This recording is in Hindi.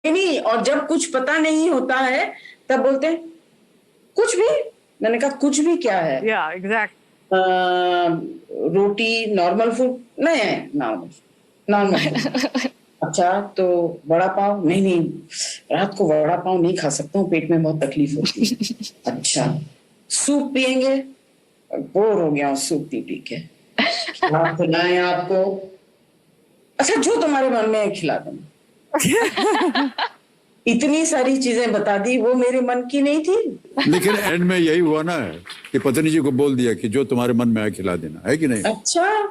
नहीं, और जब कुछ पता नहीं होता है तब बोलते हैं कुछ भी। मैंने कहा कुछ भी क्या है? Yeah, exactly. रोटी नॉर्मल फूड नहीं है, नॉर्मल फूड। अच्छा तो वड़ा पाव नहीं नहीं, रात को वड़ा पाव नहीं खा सकता हूँ, पेट में बहुत तकलीफ होती है। अच्छा सूप पियेंगे? बोर हो गया हूँ सूप पी पी के। आप खिलाएं आपको? अच्छा जो तुम्हारे मन में है खिला देना। इतनी सारी चीजें बता दी, वो मेरे मन की नहीं थी। लेकिन एंड में यही हुआ ना कि पत्नी जी को बोल दिया कि जो तुम्हारे मन में है खिला देना, है कि नहीं? अच्छा